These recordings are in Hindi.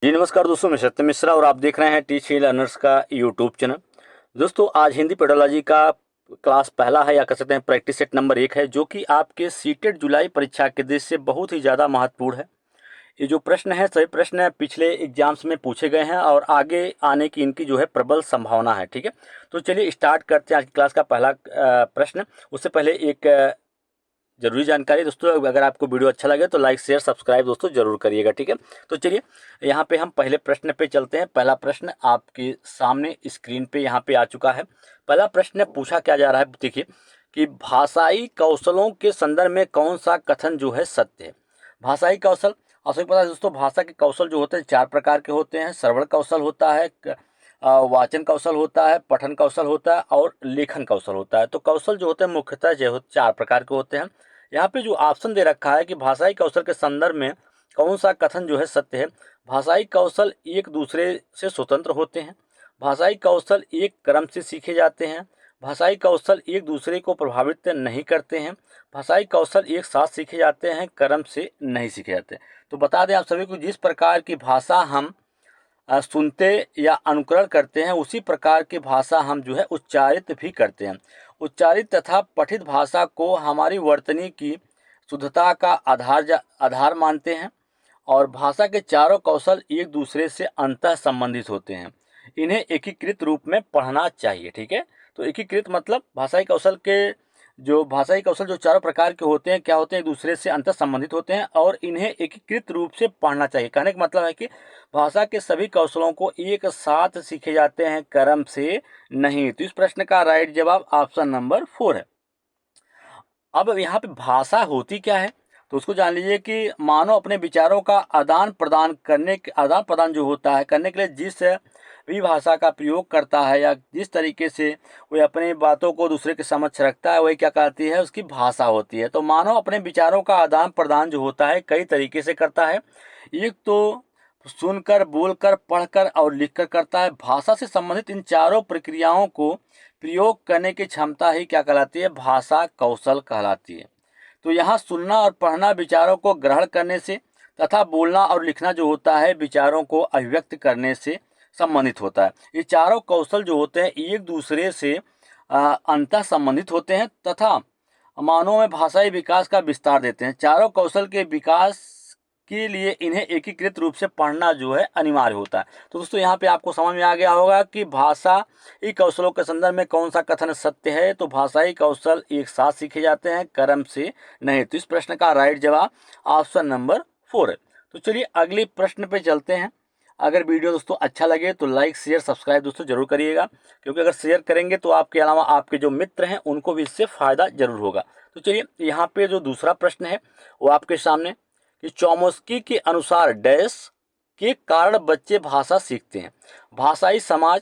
जी नमस्कार दोस्तों, मैं सत्य मिश्रा और आप देख रहे हैं टीच ही लर्नर्स का यूट्यूब चैनल। दोस्तों आज हिंदी पेडोलॉजी का क्लास पहला है या कह सकते हैं प्रैक्टिस सेट नंबर 1 है, जो कि आपके सीटेट जुलाई परीक्षा के दृष्टि से बहुत ही ज़्यादा महत्वपूर्ण है। ये जो प्रश्न है सभी प्रश्न पिछले एग्जाम्स में पूछे गए हैं और आगे आने की इनकी जो है प्रबल संभावना है। ठीक है, तो चलिए स्टार्ट करते हैं आज की क्लास का पहला प्रश्न। उससे पहले एक जरूरी जानकारी दोस्तों, अगर आपको वीडियो अच्छा लगे तो लाइक शेयर सब्सक्राइब दोस्तों जरूर करिएगा। ठीक है, तो चलिए यहाँ पे हम पहले प्रश्न पे चलते हैं। पहला प्रश्न आपके सामने स्क्रीन पे यहाँ पे आ चुका है। पहला प्रश्न पूछा क्या जा रहा है, देखिए कि भाषाई कौशलों के संदर्भ में कौन सा कथन जो है सत्य है। भाषाई कौशल, आप सभी पता है दोस्तों, भाषा के कौशल जो होते हैं 4 प्रकार के होते हैं। श्रवण कौशल होता है, वाचन कौशल होता है, पठन कौशल होता है और लेखन कौशल होता है। तो कौशल जो होते हैं मुख्यतः जो 4 प्रकार के होते हैं। यहाँ पे जो ऑप्शन दे रखा है कि भाषाई कौशल के संदर्भ में कौन सा कथन जो है सत्य है। भाषाई कौशल एक दूसरे से स्वतंत्र होते हैं। भाषाई कौशल एक क्रम से सीखे जाते हैं। भाषाई कौशल एक दूसरे को प्रभावित नहीं करते हैं। भाषाई कौशल एक साथ सीखे जाते हैं, क्रम से नहीं सीखे जाते। तो बता दें आप सभी को, जिस प्रकार की भाषा हम सुनते या अनुकरण करते हैं उसी प्रकार की भाषा हम जो है उच्चारित भी करते हैं। उच्चारित तथा पठित भाषा को हमारी वर्तनी की शुद्धता का आधार मानते हैं और भाषा के चारों कौशल एक दूसरे से अंतः संबंधित होते हैं। इन्हें एकीकृत रूप में पढ़ना चाहिए। ठीक है, तो एकीकृत मतलब भाषाई कौशल जो चारों प्रकार के होते हैं, क्या होते हैं, एक दूसरे से अंतः संबंधित होते हैं और इन्हें एकीकृत रूप से पढ़ना चाहिए। कहने का मतलब है कि भाषा के सभी कौशलों को एक साथ सीखे जाते हैं, क्रम से नहीं। तो इस प्रश्न का राइट जवाब ऑप्शन नंबर 4 है। अब यहाँ पे भाषा होती क्या है तो उसको जान लीजिए कि मानव अपने विचारों का आदान प्रदान जो होता है करने के लिए जिस भी भाषा का प्रयोग करता है या जिस तरीके से वह अपनी बातों को दूसरे के समक्ष रखता है, वही क्या कहती है, उसकी भाषा होती है। तो मानव अपने विचारों का आदान प्रदान जो होता है कई तरीके से करता है। एक तो सुनकर, बोलकर, पढ़कर और लिखकर करता है। भाषा से संबंधित इन चारों प्रक्रियाओं को प्रयोग करने की क्षमता ही क्या कहलाती है, भाषा कौशल कहलाती है। तो यहाँ सुनना और पढ़ना विचारों को ग्रहण करने से तथा बोलना और लिखना जो होता है विचारों को अभिव्यक्त करने से संबंधित होता है। ये चारों कौशल जो होते हैं एक दूसरे से अंतः संबंधित होते हैं तथा मानव में भाषाई विकास का विस्तार देते हैं। चारों कौशल के विकास के लिए इन्हें एकीकृत रूप से पढ़ना जो है अनिवार्य होता है। तो दोस्तों यहाँ पे आपको समझ में आ गया होगा कि भाषाई कौशलों के संदर्भ में कौन सा कथन सत्य है। तो भाषाई कौशल एक साथ सीखे जाते हैं, क्रम से नहीं। तो इस प्रश्न का राइट जवाब ऑप्शन नंबर 4 है। तो चलिए अगले प्रश्न पे चलते हैं। अगर वीडियो दोस्तों अच्छा लगे तो लाइक शेयर सब्सक्राइब दोस्तों जरूर करिएगा, क्योंकि अगर शेयर करेंगे तो आपके अलावा आपके जो मित्र हैं उनको भी इससे फायदा जरूर होगा। तो चलिए यहाँ पे जो दूसरा प्रश्न है वो आपके सामने कि चौमस्की के अनुसार डैश के कारण बच्चे भाषा सीखते हैं। भाषाई समाज,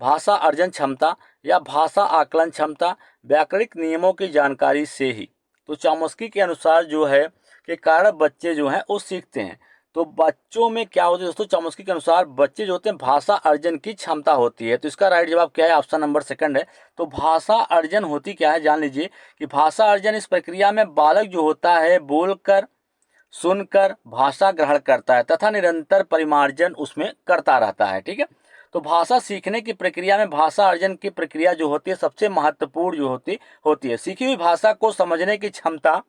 भाषा अर्जन क्षमता या भाषा आकलन क्षमता, व्याकरणिक नियमों की जानकारी से ही। तो चौमस्की के अनुसार जो है कि कारण बच्चे जो हैं वो सीखते हैं। तो बच्चों में क्या होता है दोस्तों, चौमस्की के अनुसार बच्चे जो होते हैं भाषा अर्जन की क्षमता होती है। तो इसका राइट जवाब क्या है, ऑप्शन नंबर 2 है। तो भाषा अर्जन होती क्या है जान लीजिए कि भाषा अर्जन इस प्रक्रिया में बालक जो होता है बोलकर, सुनकर भाषा ग्रहण करता है तथा निरंतर परिमार्जन उसमें करता रहता है। ठीक है, तो भाषा सीखने की प्रक्रिया में भाषा अर्जन की प्रक्रिया जो होती है सबसे महत्वपूर्ण जो होती है। सीखी हुई भाषा को समझने की क्षमता,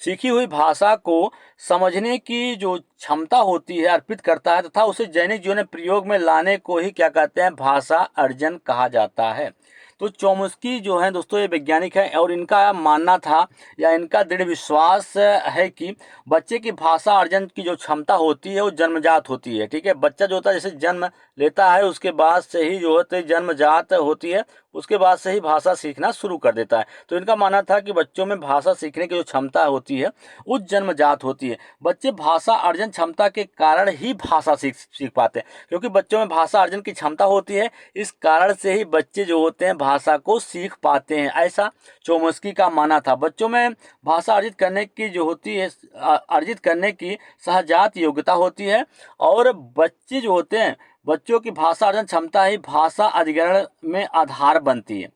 सीखी हुई भाषा को समझने की जो क्षमता होती है अर्पित करता है तथा उसे दैनिक जीवन में प्रयोग में लाने को ही क्या कहते हैं, भाषा अर्जन कहा जाता है। तो चोम्स्की जो है दोस्तों ये वैज्ञानिक है और इनका मानना था या इनका दृढ़ विश्वास है कि बच्चे की भाषा अर्जन की जो क्षमता होती है वो जन्मजात होती है। ठीक है, बच्चा जो होता है जैसे जन्म लेता है उसके बाद से ही जो होते जन्मजात होती है, उसके बाद से ही भाषा सीखना शुरू कर देता है। तो इनका मानना था कि बच्चों में भाषा सीखने की जो क्षमता होती है वो जन्मजात होती है। बच्चे भाषा अर्जन क्षमता के कारण ही भाषा सीख पाते हैं, क्योंकि बच्चों में भाषा अर्जन की क्षमता होती है, इस कारण से ही बच्चे जो होते हैं भाषा को सीख पाते हैं। ऐसा चोम्स्की का मानना था। बच्चों में भाषा अर्जित करने की जो होती है, अर्जित करने की सहजात योग्यता होती है और बच्चे जो होते हैं, बच्चों की भाषा अर्जन क्षमता ही भाषा अधिग्रहण में आधार बनती है।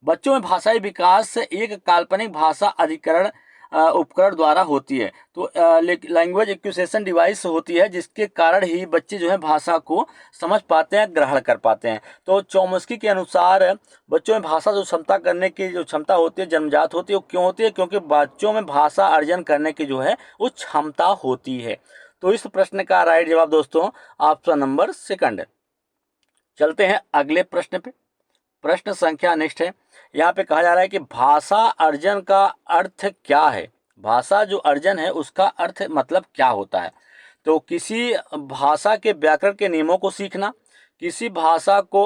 बच्चों में भाषाई विकास से एक काल्पनिक भाषा अधिकरण उपकरण द्वारा होती है। तो लैंग्वेज एक्विजिशन डिवाइस होती है, जिसके कारण ही बच्चे जो है भाषा को समझ पाते हैं, ग्रहण कर पाते हैं। तो चौमस्की के अनुसार बच्चों में भाषा जो क्षमता करने की जो क्षमता होती है जन्मजात होती है। वो क्यों होती है? क्योंकि बच्चों में भाषा अर्जन करने की जो है वो क्षमता होती है। तो इस प्रश्न का राइट जवाब दोस्तों ऑप्शन नंबर सेकंड है। चलते हैं अगले प्रश्न पे। प्रश्न संख्या नेक्स्ट है। यहाँ पे कहा जा रहा है कि भाषा अर्जन का अर्थ क्या है? भाषा जो अर्जन है उसका अर्थ मतलब क्या होता है? तो किसी भाषा के व्याकरण के नियमों को सीखना, किसी भाषा को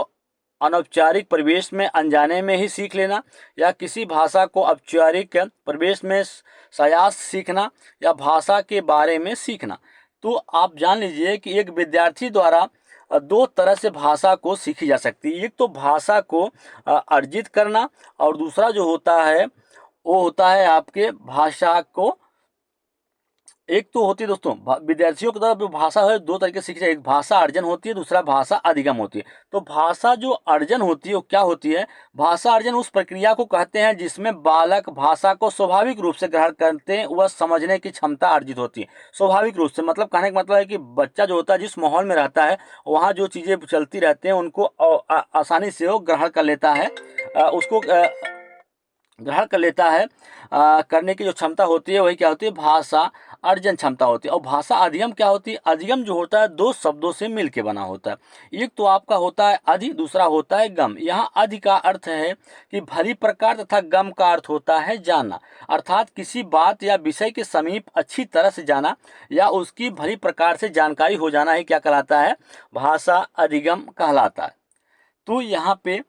अनौपचारिक परिवेश में अनजाने में ही सीख लेना, या किसी भाषा को औपचारिक परिवेश में सायास सीखना, या भाषा के बारे में सीखना। तो आप जान लीजिए कि एक विद्यार्थी द्वारा दो तरह से भाषा को सीखी जा सकती है। एक तो भाषा को अर्जित करना, और दूसरा जो होता है वो होता है आपके भाषा को, एक तो होती है दोस्तों विद्यार्थियों की तरफ जो भाषा है दो तरीके से सीखी, एक भाषा अर्जन होती है, दूसरा भाषा अधिगम होती है। तो भाषा जो अर्जन होती है वो क्या होती है? भाषा अर्जन उस प्रक्रिया को कहते हैं जिसमें बालक भाषा को स्वाभाविक रूप से ग्रहण करते हैं, वह समझने की क्षमता अर्जित होती है। स्वाभाविक रूप से मतलब कहने का मतलब है कि बच्चा जो होता है जिस माहौल में रहता है वहाँ जो चीज़ें चलती रहती हैं उनको आसानी से वो ग्रहण कर लेता है, उसको ग्रहण कर लेता है। करने की जो क्षमता होती है वही क्या होती है? भाषा अर्जन क्षमता होती है। और भाषा अधिगम क्या होती है? अधिगम जो होता है दो शब्दों से मिल के बना होता है। एक तो आपका होता है अधि, दूसरा होता है गम। यहाँ अधि का अर्थ है कि भली प्रकार, तथा गम का अर्थ होता है जानना, अर्थात किसी बात या विषय के समीप अच्छी तरह से जाना या उसकी भली प्रकार से जानकारी हो जाना ही क्या कहलाता है? भाषा अधिगम कहलाता है। तो यहाँ पे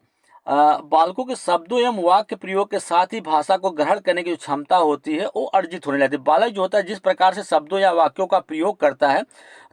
बालकों के शब्दों एवं वाक्य प्रयोग के साथ ही भाषा को ग्रहण करने की जो क्षमता होती है वो अर्जित होने लगती है। बालक जो होता है जिस प्रकार से शब्दों या वाक्यों का प्रयोग करता है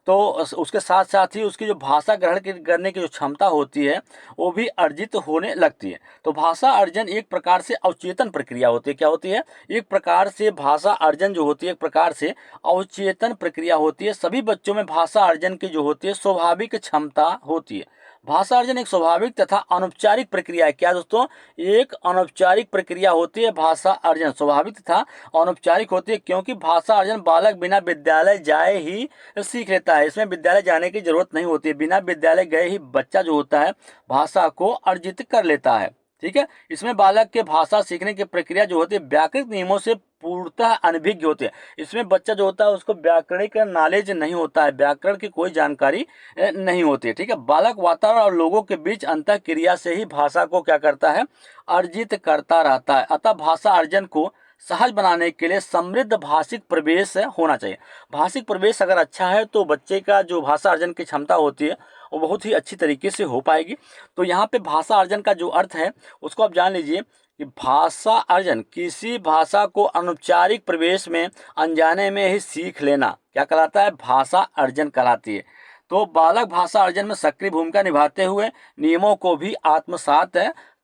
तो उसके साथ साथ ही उसकी जो भाषा ग्रहण करने की जो क्षमता होती है वो भी अर्जित होने लगती है। तो भाषा अर्जन एक प्रकार से अवचेतन प्रक्रिया होती है। क्या होती है? एक प्रकार से भाषा अर्जन जो होती है एक प्रकार से अवचेतन प्रक्रिया होती है। सभी बच्चों में भाषा अर्जन की जो होती है स्वाभाविक क्षमता होती है। भाषा अर्जन एक स्वाभाविक तथा अनौपचारिक प्रक्रिया है। क्या दोस्तों? एक अनौपचारिक प्रक्रिया होती है भाषा अर्जन, स्वाभाविक तथा अनौपचारिक होती है, क्योंकि भाषा अर्जन बालक बिना विद्यालय जाए ही सीख लेता है। इसमें विद्यालय जाने की जरूरत नहीं होती है। बिना विद्यालय गए ही बच्चा जो होता है भाषा को अर्जित कर लेता है। ठीक है। इसमें बालक के भाषा सीखने की प्रक्रिया जो होती है व्याकरणिक नियमों से पूर्णतः अनभिज्ञ होती है। इसमें बच्चा जो होता है उसको व्याकरणिक नॉलेज नहीं होता है, व्याकरण की कोई जानकारी नहीं होती है। ठीक है। बालक वातावरण और लोगों के बीच अंतः क्रिया से ही भाषा को क्या करता है? अर्जित करता रहता है। अतः भाषा अर्जन को सहज बनाने के लिए समृद्ध भाषिक प्रवेश होना चाहिए। भाषिक प्रवेश अगर अच्छा है तो बच्चे का जो भाषा अर्जन की क्षमता होती है वो बहुत ही अच्छी तरीके से हो पाएगी। तो यहाँ पे भाषा अर्जन का जो अर्थ है उसको आप जान लीजिए कि भाषा अर्जन किसी भाषा को अनौपचारिक प्रवेश में अनजाने में ही सीख लेना क्या कहलाता है? भाषा अर्जन कहलाती है। तो बालक भाषा अर्जन में सक्रिय भूमिका निभाते हुए नियमों को भी आत्मसात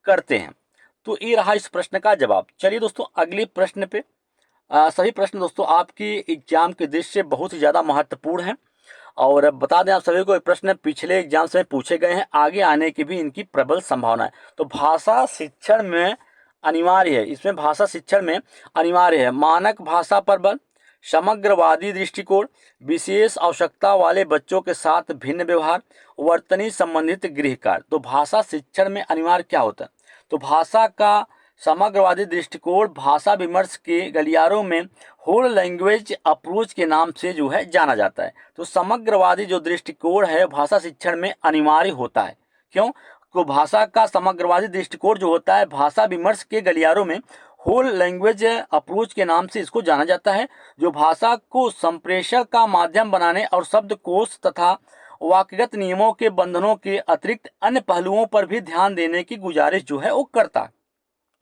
करते हैं। तो ये रहा इस प्रश्न का जवाब। चलिए दोस्तों अगले प्रश्न पे। सभी प्रश्न दोस्तों आपकी एग्जाम के दृष्टि से बहुत ही ज़्यादा महत्वपूर्ण हैं, और बता दें आप सभी को ये प्रश्न पिछले एग्जाम से पूछे गए हैं, आगे आने की भी इनकी प्रबल संभावना है। तो भाषा शिक्षण में अनिवार्य है, इसमें भाषा शिक्षण में अनिवार्य है मानक भाषा पर बल, समग्रवादी दृष्टिकोण, विशेष आवश्यकता वाले बच्चों के साथ भिन्न व्यवहार, वर्तनी संबंधित गृह कार्य। तो भाषा शिक्षण में अनिवार्य क्या होता है? तो भाषा का समग्रवादी दृष्टिकोण भाषा विमर्श के गलियारों में होल लैंग्वेज अप्रोच के नाम से जो है जाना जाता है। तो समग्रवादी जो दृष्टिकोण है भाषा शिक्षण में अनिवार्य होता है। क्यों? तो भाषा का समग्रवादी दृष्टिकोण जो होता है भाषा विमर्श के गलियारों में होल लैंग्वेज अप्रोच के नाम से इसको जाना जाता है, जो भाषा को संप्रेषण का माध्यम बनाने और शब्दकोश तथा वाक्यगत नियमों के बंधनों के अतिरिक्त अन्य पहलुओं पर भी ध्यान देने की गुजारिश जो है वो करता है।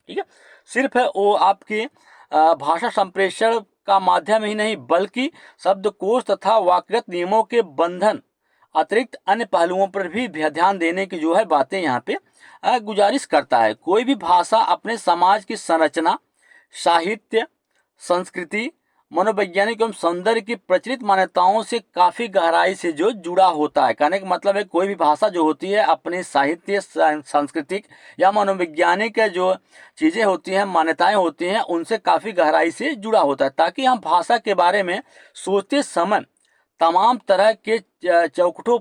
ठीक है। सिर्फ वो आपके भाषा संप्रेषण का माध्यम ही नहीं बल्कि शब्दकोश तथा वाक्यगत नियमों के बंधन अतिरिक्त अन्य पहलुओं पर भी ध्यान देने की जो है बातें यहाँ पे गुजारिश करता है। कोई भी भाषा अपने समाज की संरचना, साहित्य, संस्कृति, मनोवैज्ञानिक एवं सौंदर्य की प्रचलित मान्यताओं से काफी गहराई से जो जुड़ा होता है। कहने का मतलब है कोई भी भाषा जो होती है अपनी साहित्य, सांस्कृतिक या मनोवैज्ञानिक जो चीजें होती हैं, मान्यताएं होती हैं, उनसे काफी गहराई से जुड़ा होता है, ताकि हम भाषा के बारे में सोचते समय तमाम तरह के चौखटों,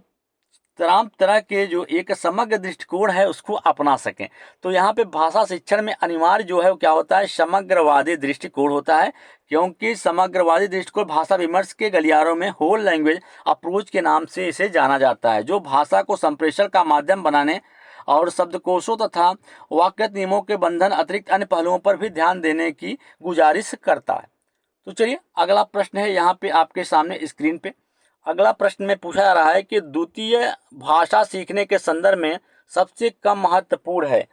तमाम तरह के जो एक समग्र दृष्टिकोण है उसको अपना सकें। तो यहाँ पे भाषा शिक्षण में अनिवार्य जो है वो क्या होता है, समग्रवादी दृष्टिकोण होता है, क्योंकि समग्रवादी दृष्टिकोण भाषा विमर्श के गलियारों में होल लैंग्वेज अप्रोच के नाम से इसे जाना जाता है, जो भाषा को संप्रेषण का माध्यम बनाने और शब्दकोशों तथा वाक्य नियमों के बंधन अतिरिक्त अन्य पहलुओं पर भी ध्यान देने की गुजारिश करता है। तो चलिए अगला प्रश्न है यहाँ पे आपके सामने स्क्रीन पे। अगला प्रश्न में पूछा जा रहा है कि द्वितीय भाषा सीखने के संदर्भ में सबसे कम महत्वपूर्ण है।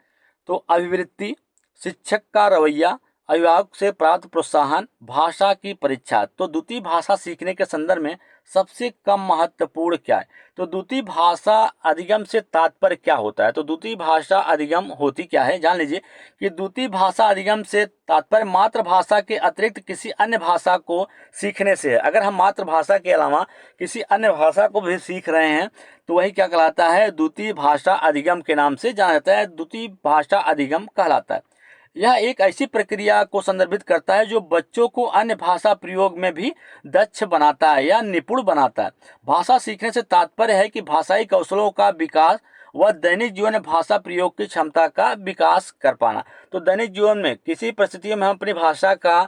तो अभिवृत्ति, शिक्षक का रवैया, अभिभावक से प्राप्त प्रोत्साहन, भाषा की परीक्षा। तो द्वितीय भाषा सीखने के संदर्भ में सबसे कम महत्वपूर्ण क्या है? तो द्वितीय भाषा अधिगम से तात्पर्य क्या होता है? तो द्वितीय भाषा अधिगम होती क्या है, जान लीजिए कि द्वितीय भाषा अधिगम से तात्पर्य मातृभाषा के अतिरिक्त किसी अन्य भाषा को सीखने से है। अगर हम मातृभाषा के अलावा किसी अन्य भाषा को भी सीख रहे हैं तो वही क्या कहलाता है, द्वितीय भाषा अधिगम के नाम से जाना जाता है, द्वितीय भाषा अधिगम कहलाता है। यह एक ऐसी प्रक्रिया को संदर्भित करता है जो बच्चों को अन्य भाषा प्रयोग में भी दक्ष बनाता है या निपुण बनाता है। भाषा सीखने से तात्पर्य है कि भाषाई कौशलों का विकास व दैनिक जीवन में भाषा प्रयोग की क्षमता का विकास कर पाना। तो दैनिक जीवन में किसी परिस्थितियों में हम अपनी भाषा का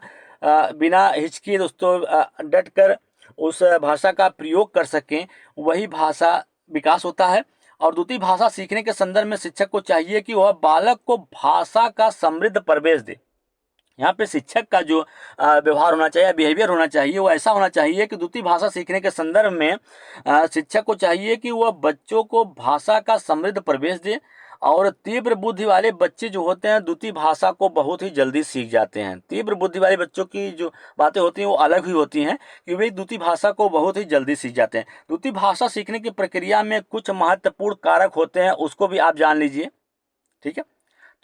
बिना हिचकी दोस्तों डट कर उस भाषा का प्रयोग कर सकें, वही भाषा विकास होता है। और द्वितीय भाषा सीखने के संदर्भ में शिक्षक को चाहिए कि वह बालक को भाषा का समृद्ध प्रवेश दे। यहाँ पे शिक्षक का जो व्यवहार होना चाहिए, बिहेवियर होना चाहिए, वो ऐसा होना चाहिए कि द्वितीय भाषा सीखने के संदर्भ में शिक्षक को चाहिए कि वह बच्चों को भाषा का समृद्ध प्रवेश दे। और तीव्र बुद्धि वाले बच्चे जो होते हैं द्वितीय भाषा को बहुत ही जल्दी सीख जाते हैं। तीव्र बुद्धि वाले बच्चों की जो बातें होती हैं वो अलग ही होती हैं कि वे द्वितीय भाषा को बहुत ही जल्दी सीख जाते हैं। द्वितीय भाषा सीखने की प्रक्रिया में कुछ महत्वपूर्ण कारक होते हैं, उसको भी आप जान लीजिए, ठीक है।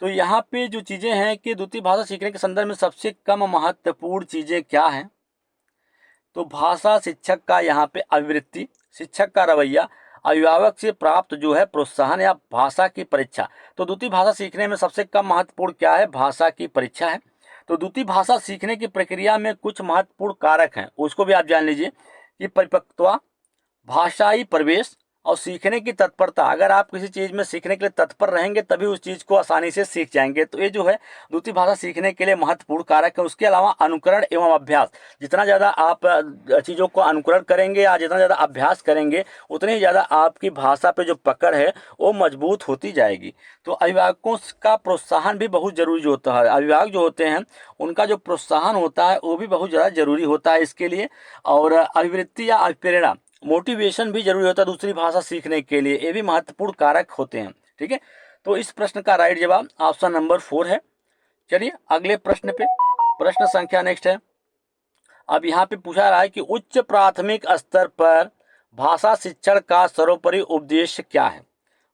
तो यहाँ पे जो चीज़ें हैं कि द्वितीय भाषा सीखने के संदर्भ में सबसे कम महत्वपूर्ण चीज़ें क्या हैं? तो भाषा शिक्षक का यहाँ पे अभिवृत्ति, शिक्षक का रवैया, अभिभावक से प्राप्त जो है प्रोत्साहन या भाषा की परीक्षा। तो द्वितीय भाषा सीखने में सबसे कम महत्वपूर्ण क्या है? भाषा की परीक्षा है। तो द्वितीय भाषा सीखने की प्रक्रिया में कुछ महत्वपूर्ण कारक हैं, उसको भी आप जान लीजिए कि परिपक्वता, भाषाई प्रवेश और सीखने की तत्परता। अगर आप किसी चीज़ में सीखने के लिए तत्पर रहेंगे तभी उस चीज़ को आसानी से सीख जाएंगे। तो ये जो है द्वितीय भाषा सीखने के लिए महत्वपूर्ण कारक है। उसके अलावा अनुकरण एवं अभ्यास, जितना ज़्यादा आप चीज़ों को अनुकरण करेंगे या जितना ज़्यादा अभ्यास करेंगे उतनी ज़्यादा आपकी भाषा पे जो पकड़ है वो मजबूत होती जाएगी। तो अभिभावकों का प्रोत्साहन भी बहुत ज़रूरी होता है। अभिभावक जो होते हैं उनका जो प्रोत्साहन होता है वो भी बहुत ज़्यादा ज़रूरी होता है इसके लिए। और अभिवृत्ति या अभिप्रेरणा, मोटिवेशन भी जरूरी होता है दूसरी भाषा सीखने के लिए, ये भी महत्वपूर्ण कारक होते हैं, ठीक है। तो इस प्रश्न का राइट जवाब ऑप्शन नंबर 4 है। चलिए अगले प्रश्न पे, प्रश्न संख्या नेक्स्ट है। अब यहाँ पे पूछा रहा है कि उच्च प्राथमिक स्तर पर भाषा शिक्षण का सर्वोपरि उद्देश्य क्या है?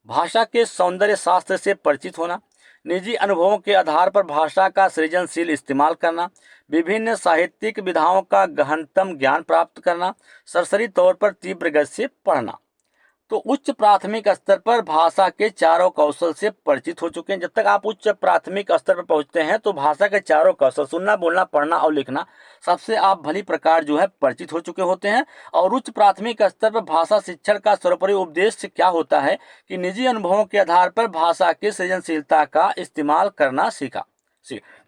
भाषा के सौंदर्य शास्त्र से परिचित होना, निजी अनुभवों के आधार पर भाषा का सृजनशील इस्तेमाल करना, विभिन्न साहित्यिक विधाओं का गहनतम ज्ञान प्राप्त करना, सरसरी तौर पर तीव्र गति से पढ़ना। तो उच्च प्राथमिक स्तर पर भाषा के चारों कौशल से परिचित हो चुके हैं। जब तक आप उच्च प्राथमिक स्तर पर पहुंचते हैं तो भाषा के चारों कौशल, सुनना, बोलना, पढ़ना और लिखना, सबसे आप भली प्रकार जो है परिचित हो चुके होते हैं। और उच्च प्राथमिक स्तर पर भाषा शिक्षण का सर्वोपरि उद्देश्य क्या होता है कि निजी अनुभवों के आधार पर भाषा की सृजनशीलता का इस्तेमाल करना सीखा।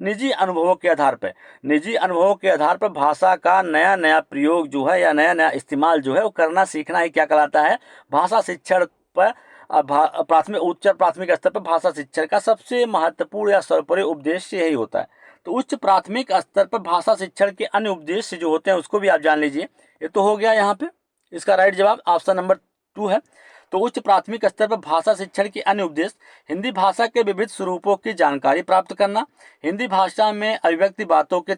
निजी अनुभवों के आधार पर, निजी अनुभवों के आधार पर भाषा का नया नया प्रयोग जो है या नया नया इस्तेमाल जो है वो करना सीखना ही क्या कहलाता है? भाषा शिक्षण पर प्राथमिक, उच्च प्राथमिक स्तर पर भाषा शिक्षण का सबसे महत्वपूर्ण या सर्वोपरि उद्देश्य यही होता है। तो उच्च प्राथमिक स्तर पर भाषा शिक्षण के अन्य उद्देश्य जो होते हैं उसको भी आप जान लीजिए। ये तो हो गया यहाँ पे, इसका राइट जवाब ऑप्शन नंबर 2 है। तो उच्च प्राथमिक स्तर पर भाषा शिक्षण के अन्य उद्देश्य, हिंदी भाषा के विविध स्वरूपों की जानकारी प्राप्त करना, हिंदी भाषा में अभिव्यक्ति बातों के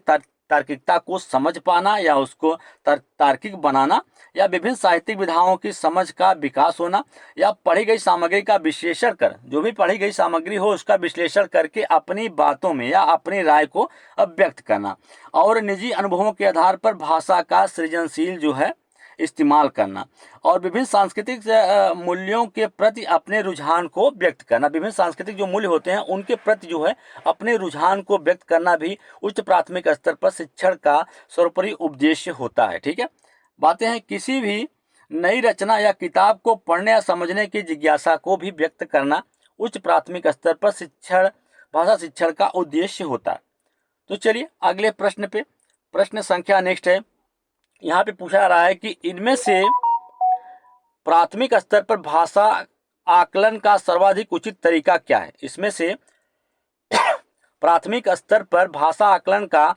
तार्किकता को समझ पाना या उसको तार्किक बनाना, या विभिन्न साहित्यिक विधाओं की समझ का विकास होना, या पढ़ी गई सामग्री का विश्लेषण कर, जो भी पढ़ी गई सामग्री हो उसका विश्लेषण करके अपनी बातों में या अपनी राय को व्यक्त करना, और निजी अनुभवों के आधार पर भाषा का सृजनशील जो है इस्तेमाल करना, और विभिन्न सांस्कृतिक मूल्यों के प्रति अपने रुझान को व्यक्त करना। विभिन्न सांस्कृतिक जो मूल्य होते हैं उनके प्रति जो है अपने रुझान को व्यक्त करना भी उच्च प्राथमिक स्तर पर शिक्षण का सर्वोपरि उद्देश्य होता है। ठीक है, बातें हैं किसी भी नई रचना या किताब को पढ़ने या समझने की जिज्ञासा को भी व्यक्त करना उच्च प्राथमिक स्तर पर शिक्षण, भाषा शिक्षण का उद्देश्य होता है। तो चलिए अगले प्रश्न पे, प्रश्न संख्या नेक्स्ट है। यहाँ पे पूछा रहा है कि इनमें से प्राथमिक स्तर पर भाषा आकलन का सर्वाधिक उचित तरीका क्या है। इसमें से प्राथमिक स्तर पर भाषा आकलन का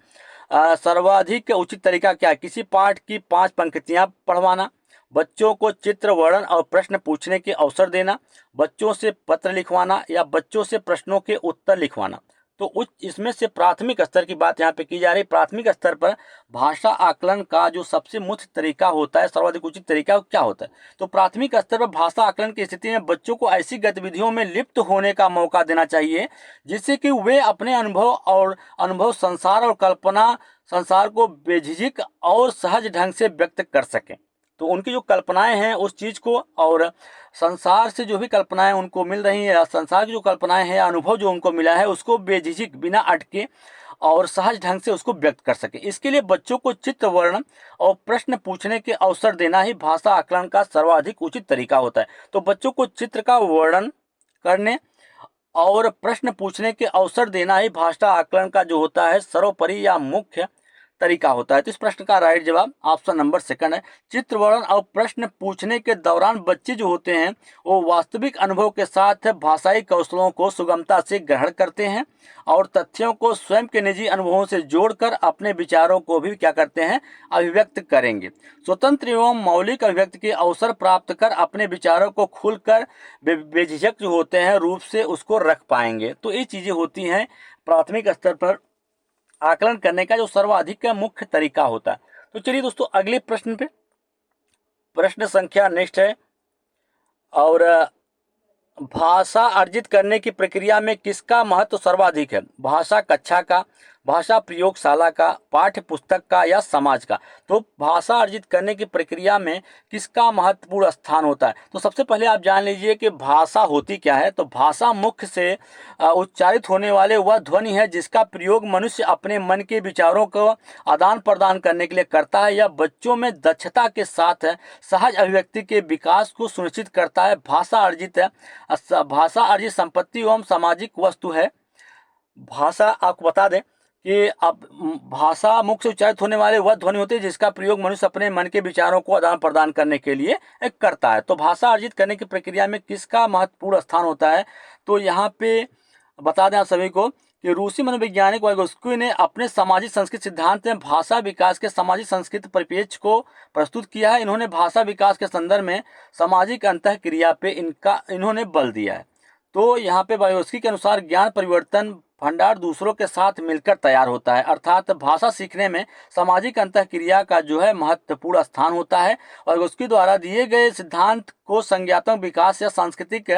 सर्वाधिक उचित तरीका क्या है। किसी पाठ की 5 पंक्तियां पढ़वाना, बच्चों को चित्र, वर्णन और प्रश्न पूछने के अवसर देना, बच्चों से पत्र लिखवाना या बच्चों से प्रश्नों के उत्तर लिखवाना। तो उच्च, इसमें से प्राथमिक स्तर की बात यहाँ पे की जा रही। प्राथमिक स्तर पर भाषा आकलन का जो सबसे मुख्य तरीका होता है, सर्वाधिक उचित तरीका क्या होता है। तो प्राथमिक स्तर पर भाषा आकलन की स्थिति में बच्चों को ऐसी गतिविधियों में लिप्त होने का मौका देना चाहिए जिससे कि वे अपने अनुभव संसार और कल्पना संसार को बेझिझक और सहज ढंग से व्यक्त कर सकें। तो उनकी जो कल्पनाएं हैं उस चीज़ को, और संसार से जो भी कल्पनाएं उनको मिल रही हैं, संसार की जो कल्पनाएं हैं, अनुभव जो उनको मिला है, उसको बेझिझक, बिना अटके और सहज ढंग से उसको व्यक्त कर सके। इसके लिए बच्चों को चित्र, वर्णन और प्रश्न पूछने के अवसर देना ही भाषा आकलन का सर्वाधिक उचित तरीका होता है। तो बच्चों को चित्र का वर्णन करने और प्रश्न पूछने के अवसर देना ही भाषा आकलन का जो होता है सर्वोपरि या मुख्य तरीका होता है। तो इस प्रश्न का राइट जवाब ऑप्शन नंबर सेकंड है। चित्र, वर्णन और प्रश्न पूछने के दौरान बच्चे जो होते हैं वो वास्तविक अनुभव के साथ भाषाई कौशलों को सुगमता से ग्रहण करते हैं और तथ्यों को स्वयं के निजी अनुभवों से जोड़कर अपने विचारों को भी क्या करते हैं, अभिव्यक्त करेंगे। स्वतंत्र एवं मौलिक अभिव्यक्ति के अवसर प्राप्त कर अपने विचारों को खुलकर बेझिझक जो होते हैं रूप से उसको रख पाएंगे। तो ये चीज़ें होती हैं प्राथमिक स्तर पर आकलन करने का जो सर्वाधिक मुख्य तरीका होता है। तो चलिए दोस्तों अगले प्रश्न पे, प्रश्न संख्या नेक्स्ट है। और भाषा अर्जित करने की प्रक्रिया में किसका महत्व सर्वाधिक है। भाषा कक्षा का, भाषा प्रयोगशाला का, पाठ्य पुस्तक का या समाज का। तो भाषा अर्जित करने की प्रक्रिया में किसका महत्वपूर्ण स्थान होता है। तो सबसे पहले आप जान लीजिए कि भाषा होती क्या है। तो भाषा मुख से उच्चारित होने वाले वह ध्वनि है जिसका प्रयोग मनुष्य अपने मन के विचारों को आदान प्रदान करने के लिए करता है या बच्चों में दक्षता के साथ सहज अभिव्यक्ति के विकास को सुनिश्चित करता है। भाषा अर्जित संपत्ति एवं सामाजिक वस्तु है। भाषा आपको बता दें कि अब भाषा मुख से उच्चारित होने वाले वह ध्वनि होती है जिसका प्रयोग मनुष्य अपने मन के विचारों को आदान प्रदान करने के लिए करता है। तो भाषा अर्जित करने की प्रक्रिया में किसका महत्वपूर्ण स्थान होता है। तो यहाँ पे बता दें आप सभी को कि रूसी मनोवैज्ञानिक वाइगोत्स्की ने अपने सामाजिक संस्कृति सिद्धांत में भाषा विकास के सामाजिक संस्कृति परिप्रेक्ष्य को प्रस्तुत किया है। इन्होंने भाषा विकास के संदर्भ में सामाजिक अंतःक्रिया पे इन्होंने बल दिया है। तो यहाँ पे वाइगोत्स्की के अनुसार ज्ञान परिवर्तन भंडार दूसरों के साथ मिलकर तैयार होता है, अर्थात भाषा सीखने में सामाजिक अंतःक्रिया का जो है महत्वपूर्ण स्थान होता है। और उसके द्वारा दिए गए सिद्धांत को संज्ञात्मक विकास या सांस्कृतिक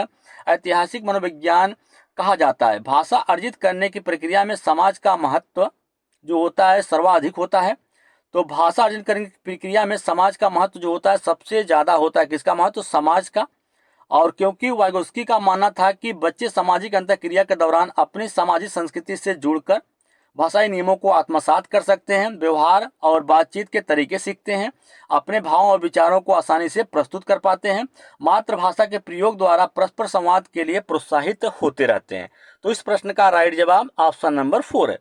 ऐतिहासिक मनोविज्ञान कहा जाता है। भाषा अर्जित करने की प्रक्रिया में समाज का महत्व जो होता है सर्वाधिक होता है। तो भाषा अर्जित करने की प्रक्रिया में समाज का महत्व जो होता है सबसे ज़्यादा होता है। किसका महत्व? समाज का। और क्योंकि वाइगोत्स्की का मानना था कि बच्चे सामाजिक अंतःक्रिया के दौरान अपनी सामाजिक संस्कृति से जुड़कर भाषाई नियमों को आत्मसात कर सकते हैं, व्यवहार और बातचीत के तरीके सीखते हैं, अपने भावों और विचारों को आसानी से प्रस्तुत कर पाते हैं, मातृभाषा के प्रयोग द्वारा परस्पर संवाद के लिए प्रोत्साहित होते रहते हैं। तो इस प्रश्न का राइट जवाब ऑप्शन नंबर 4 है।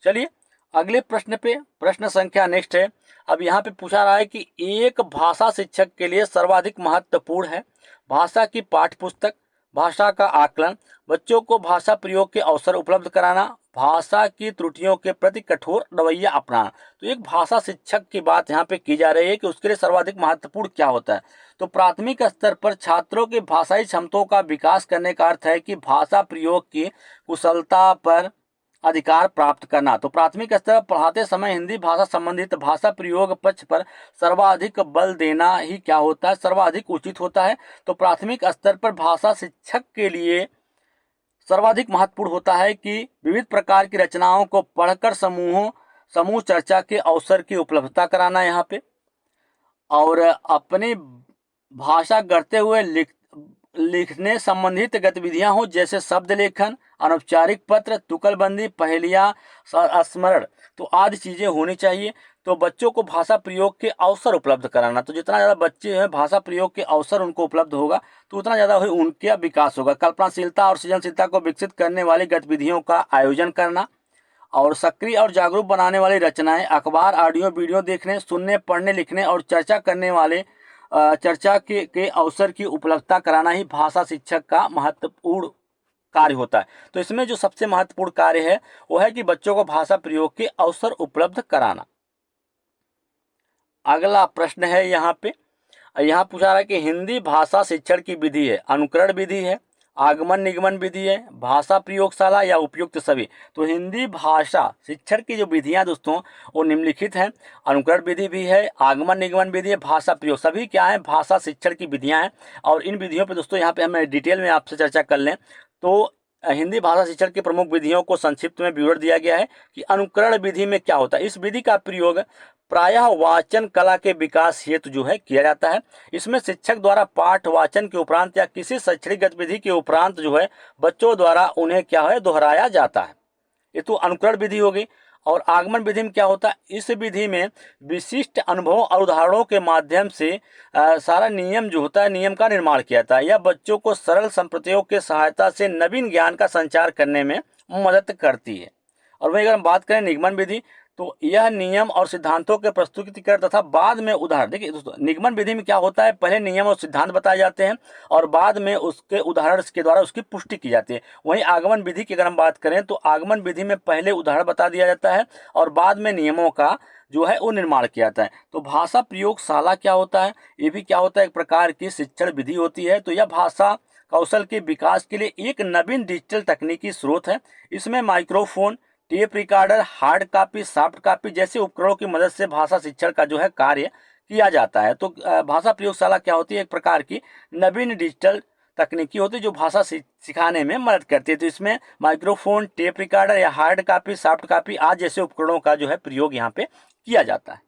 चलिए अगले प्रश्न पे, प्रश्न संख्या नेक्स्ट है। अब यहाँ पे पूछा रहा है कि एक भाषा शिक्षक के लिए सर्वाधिक महत्वपूर्ण है भाषा की पाठ्य पुस्तक, भाषा का आकलन, बच्चों को भाषा प्रयोग के अवसर उपलब्ध कराना, भाषा की त्रुटियों के प्रति कठोर रवैया अपनाना। तो एक भाषा शिक्षक की बात यहाँ पे की जा रही है कि उसके लिए सर्वाधिक महत्वपूर्ण क्या होता है। तो प्राथमिक स्तर पर छात्रों की भाषाई क्षमताओं का विकास करने का अर्थ है कि भाषा प्रयोग की कुशलता पर अधिकार प्राप्त करना। तो प्राथमिक स्तर पर पढ़ाते समय हिंदी भाषा संबंधित भाषा प्रयोग पक्ष पर सर्वाधिक बल देना ही क्या होता है, सर्वाधिक उचित होता है। तो प्राथमिक स्तर पर भाषा शिक्षक के लिए सर्वाधिक महत्वपूर्ण होता है कि विविध प्रकार की रचनाओं को पढ़कर समूह चर्चा के अवसर की उपलब्धता कराना यहाँ पे, और अपनी भाषा गढ़ते हुए लिखने संबंधित गतिविधियां हो, जैसे शब्द लेखन, अनौपचारिक पत्र, तुकलबंदी, पहेलियां, स्मरण, तो आदि चीजें होनी चाहिए। तो बच्चों को भाषा प्रयोग के अवसर उपलब्ध कराना, तो जितना ज़्यादा बच्चे हैं भाषा प्रयोग के अवसर उनको उपलब्ध होगा तो उतना ज़्यादा उनका विकास होगा। कल्पनाशीलता और सृजनशीलता को विकसित करने वाली गतिविधियों का आयोजन करना, और सक्रिय और जागरूक बनाने वाली रचनाएं, अखबार, ऑडियो, वीडियो देखने, सुनने, पढ़ने, लिखने और चर्चा करने वाले चर्चा के अवसर की उपलब्धता कराना ही भाषा शिक्षक का महत्वपूर्ण कार्य होता है। तो इसमें जो सबसे महत्वपूर्ण कार्य है वो है कि बच्चों को भाषा प्रयोग के अवसर उपलब्ध कराना। अगला प्रश्न है यहाँ पे, यहाँ पूछा रहा है कि हिंदी भाषा शिक्षण की विधि है, अनुकरण विधि है, आगमन निगमन विधि है, भाषा प्रयोगशाला या उपयुक्त सभी। तो हिंदी भाषा शिक्षण की जो विधियां दोस्तों वो निम्नलिखित हैं। अनुकरण विधि भी है, आगमन निगमन विधि है, भाषा प्रयोग, सभी क्या है, भाषा शिक्षण की विधियां हैं। और इन विधियों पे दोस्तों यहाँ पे हम डिटेल में आपसे चर्चा कर लें तो हिंदी भाषा शिक्षण की प्रमुख विधियों को संक्षिप्त में विवरण दिया गया है कि अनुकरण विधि में क्या होता है। इस विधि का प्रयोग प्रायः वाचन कला के विकास हेतु जो है किया जाता है। इसमें शिक्षक द्वारा पाठ वाचन के उपरांत या किसी शैक्षणिक गतिविधि के उपरांत जो है बच्चों द्वारा उन्हें क्या है दोहराया जाता है। ये तो अनुकरण विधि होगी। और आगमन विधि में क्या होता है, इस विधि में विशिष्ट अनुभवों और उदाहरणों के माध्यम से सारा नियम जो होता है नियम का निर्माण किया जाता है। यह बच्चों को सरल संप्रदायों के सहायता से नवीन ज्ञान का संचार करने में मदद करती है। और वहीं अगर हम बात करें निगमन विधि, तो यह नियम और सिद्धांतों के प्रस्तुतिकरण तथा बाद में उदाहरण। देखिए दोस्तों, निगमन विधि में क्या होता है, पहले नियम और सिद्धांत बताए जाते हैं और बाद में उसके उदाहरण के द्वारा उसकी पुष्टि की जाती है। वहीं आगमन विधि की अगर हम बात करें तो आगमन विधि में पहले उदाहरण बता दिया जाता है और बाद में नियमों का जो है वो निर्माण किया जाता है। तो भाषा प्रयोगशाला क्या होता है, ये भी क्या होता है, एक प्रकार की शिक्षण विधि होती है। तो यह भाषा कौशल के विकास के लिए एक नवीन डिजिटल तकनीकी स्रोत है। इसमें microphone, tape recorder, hard copy, soft copy जैसे उपकरणों की मदद से भाषा शिक्षण का जो है कार्य किया जाता है। तो भाषा प्रयोगशाला क्या होती है, एक प्रकार की नवीन डिजिटल तकनीकी होती है जो भाषा सिखाने में मदद करती है। तो इसमें माइक्रोफोन, टेप रिकॉर्डर या हार्ड कॉपी, सॉफ्ट कॉपी आदि जैसे उपकरणों का जो है प्रयोग यहाँ पे किया जाता है।